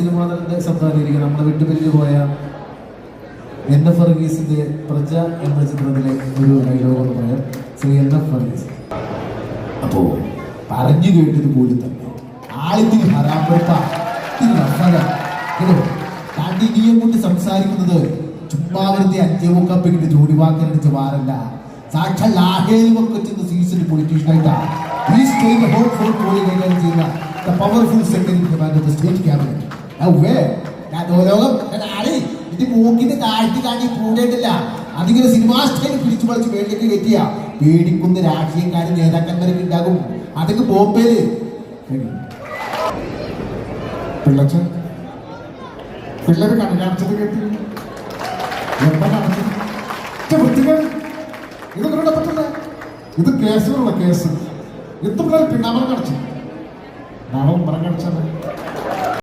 Cinema നടന്റെ ശബ്ദമായിരിക്കും നമ്മളെ വിട്ടുപിരിഞ്ഞു പോയ NF വർഗീസിന്റെ പ്രജ എന്ന ചിത്രത്തിലെ ഒരു ഡയലോഗ് എന്ന് പറയാം. ശ്രീ NF വർഗീസ്. അപ്പോ പറഞ്ഞു കേട്ടത് പോലും തന്നെ ആളിത്തിന് ഹരാപ്പെടുത്ത കണ്ടിന്യം കൊണ്ട് സംസാരിക്കുന്നത് ചുമ്മാ വെറുതെ 5 ജോഡി വാക്കനടിച്ച വാറല്ല. സാക്ഷാൽ ലാഹേലുമൊക്കെ ചെന്ന് സീസൺ പൊളിറ്റീഷ്യനായിട്ടാണ് ഈ സ്റ്റേറ്റ് ഹോട്ട് ഫോർ പോളി കൈകാര്യം ചെയ്യുന്ന the powerful second in command of the state cabinet. ഇത് മൂക്കിന്റെ താഴ്ത്തി കാട്ടി പൂടേണ്ടില്ല. അതിങ്ങനെ സിനിമാ സ്റ്റൈൽ പിടിച്ചു പറിച്ച് വേണ്ടിയൊക്കെ കെട്ടിയ പേടിക്കുന്ന രാഷ്ട്രീയക്കാരും നേതാക്കന്മാരൊക്കെ ഉണ്ടാകും. അതൊക്കെ ബോംബേല് പിള്ളേര് കണ്ണാടിച്ചത് കേട്ടി എന്താ കാണിച്ചത് വൃത്തികൾ ഇത് നിങ്ങളുടെ പറ്റില്ല. ഇത് കേസുകളുള്ള കേസ്. എത്ര പിള്ളേർ പിന്നാമറം കാണിച്ചു നാളെ ഉമ്മറം കാണിച്ചാൽ